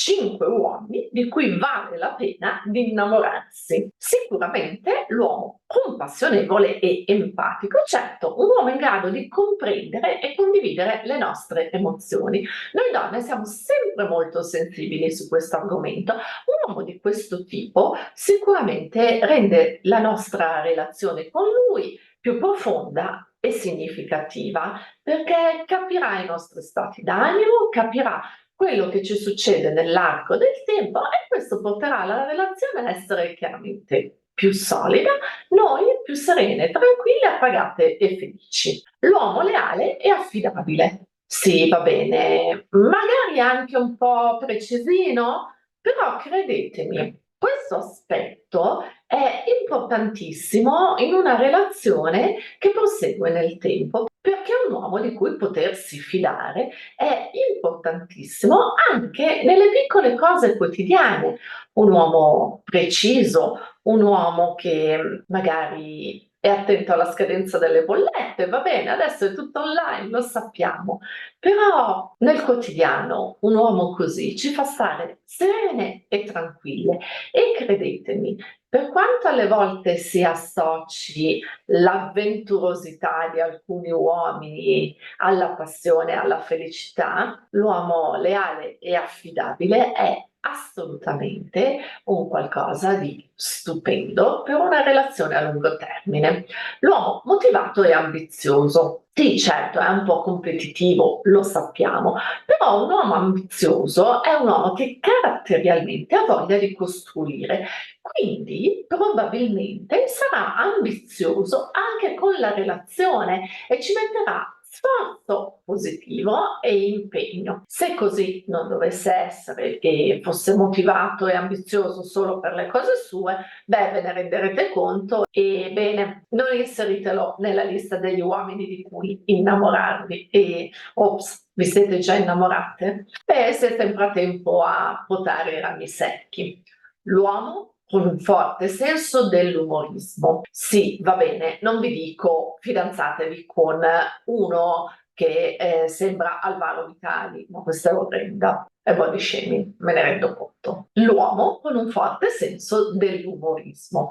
5 uomini di cui vale la pena di innamorarsi. Sicuramente l'uomo compassionevole e empatico, certo, un uomo in grado di comprendere e condividere le nostre emozioni. Noi donne siamo sempre molto sensibili su questo argomento. Un uomo di questo tipo sicuramente rende la nostra relazione con lui più profonda e significativa, perché capirà i nostri stati d'animo, capirà quello che ci succede nell'arco del tempo e questo porterà la relazione a essere chiaramente più solida, noi più serene, tranquille, appagate e felici. L'uomo leale e affidabile. Sì, va bene, magari anche un po' precisino, però credetemi, questo aspetto è importantissimo in una relazione che prosegue nel tempo, perché è un uomo di cui potersi fidare è importantissimo anche nelle piccole cose quotidiane. Un uomo preciso, un uomo che magari è attento alla scadenza delle bollette, va bene, adesso è tutto online, lo sappiamo, però nel quotidiano un uomo così ci fa stare serene e tranquille e credetemi, per quanto alle volte si associ l'avventurosità di alcuni uomini alla passione, alla felicità, l'uomo leale e affidabile è assolutamente un qualcosa di stupendo per una relazione a lungo termine. L'uomo motivato e ambizioso. Sì, certo, è un po' competitivo, lo sappiamo, però un uomo ambizioso è un uomo che caratterialmente ha voglia di costruire, quindi probabilmente sarà ambizioso anche con la relazione e ci metterà sforzo positivo e impegno. Se così non dovesse essere e fosse motivato e ambizioso solo per le cose sue, beh, ve ne renderete conto e bene, non inseritelo nella lista degli uomini di cui innamorarvi e ops, vi siete già innamorate? Beh, siete sempre a tempo a potare i rami secchi. L'uomo con un forte senso dell'umorismo. Sì, va bene, non vi dico fidanzatevi con uno che sembra Alvaro Vitali, ma questa è orrenda, è body shaming, me ne rendo conto. L'uomo con un forte senso dell'umorismo.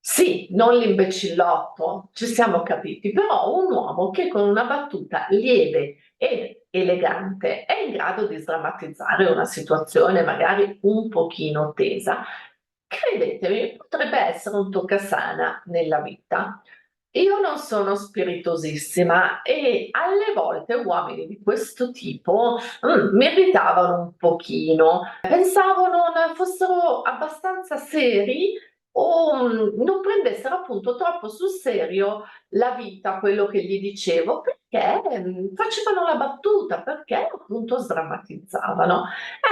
Sì, non l'imbecillotto, ci siamo capiti, però un uomo che con una battuta lieve e elegante è in grado di sdrammatizzare una situazione magari un pochino tesa, credetemi, potrebbe essere un toccasana nella vita. Io non sono spiritosissima e alle volte uomini di questo tipo mi irritavano un pochino. Pensavo non fossero abbastanza seri o non prendessero appunto troppo sul serio la vita, quello che gli dicevo, perché facevano la battuta, perché appunto sdrammatizzavano.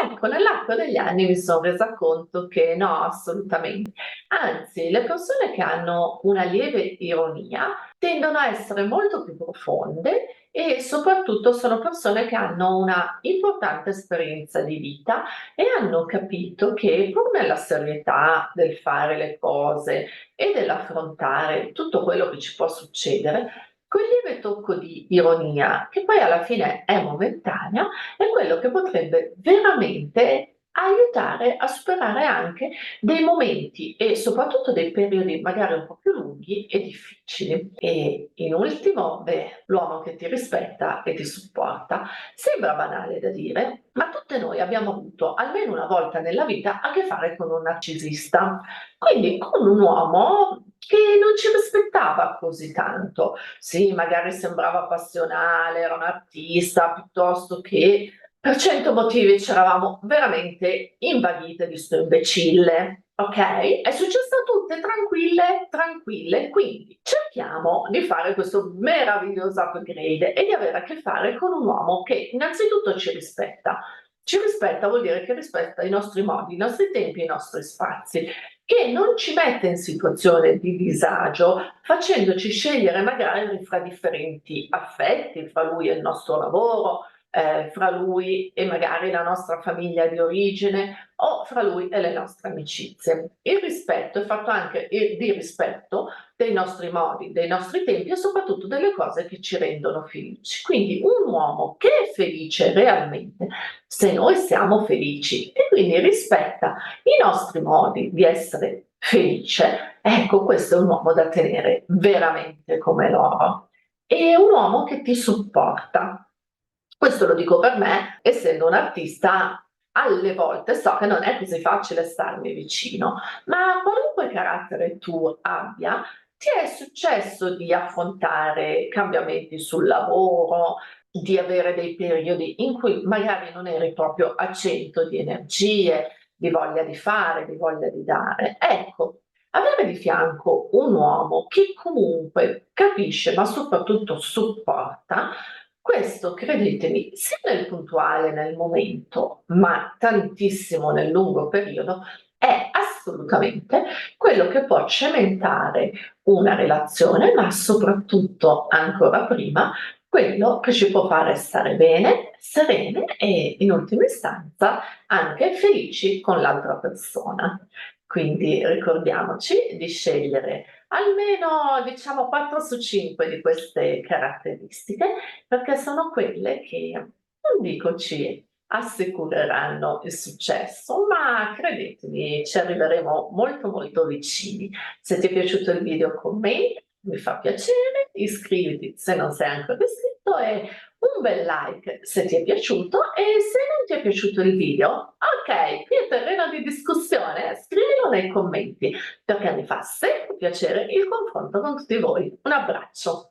Ecco, nell'arco degli anni mi sono resa conto che no, assolutamente. Anzi, le persone che hanno una lieve ironia tendono a essere molto più profonde e soprattutto sono persone che hanno una importante esperienza di vita e hanno capito che pur nella serietà del fare le cose e dell'affrontare tutto quello che ci può succedere, quel lieve tocco di ironia, che poi alla fine è momentanea, è quello che potrebbe veramente aiutare a superare anche dei momenti e soprattutto dei periodi magari un po' più lunghi e difficili. E in ultimo, beh, l'uomo che ti rispetta e ti supporta. Sembra banale da dire, ma tutte noi abbiamo avuto almeno una volta nella vita a che fare con un narcisista, quindi con un uomo che non ci rispettava così tanto. Sì, magari sembrava passionale, era un artista, piuttosto che per 100 motivi c'eravamo veramente invaghite di sto imbecille, ok? È successo a tutte tranquille, tranquille, quindi cerchiamo di fare questo meraviglioso upgrade e di avere a che fare con un uomo che innanzitutto ci rispetta. Ci rispetta vuol dire che rispetta i nostri modi, i nostri tempi, i nostri spazi, che non ci mette in situazione di disagio facendoci scegliere magari fra differenti affetti, fra lui e il nostro lavoro, fra lui e magari la nostra famiglia di origine o fra lui e le nostre amicizie. Il rispetto è fatto anche di rispetto dei nostri modi, dei nostri tempi e soprattutto delle cose che ci rendono felici. Quindi un uomo che è felice realmente, se noi siamo felici e quindi rispetta i nostri modi di essere felice, ecco, questo è un uomo da tenere veramente come l'oro. È un uomo che ti supporta. Questo lo dico per me, essendo un artista, alle volte so che non è così facile starmi vicino, ma qualunque carattere tu abbia, ti è successo di affrontare cambiamenti sul lavoro, di avere dei periodi in cui magari non eri proprio a 100 di energie, di voglia di fare, di voglia di dare. Ecco, avere di fianco un uomo che comunque capisce, ma soprattutto supporta, questo credetemi, sia nel puntuale, nel momento, ma tantissimo nel lungo periodo, è assolutamente quello che può cementare una relazione, ma soprattutto ancora prima, quello che ci può fare stare bene, serene e in ultima istanza anche felici con l'altra persona. Quindi ricordiamoci di scegliere almeno diciamo 4 su 5 di queste caratteristiche, perché sono quelle che non dico ci assicureranno il successo, ma credetemi, ci arriveremo molto molto vicini. Se ti è piaciuto il video commenta, mi fa piacere, iscriviti se non sei ancora iscritto e un bel like se ti è piaciuto e se non ti è piaciuto il video, ok, qui è terreno di discussione, scrivilo nei commenti perché mi fa sempre piacere il confronto con tutti voi. Un abbraccio.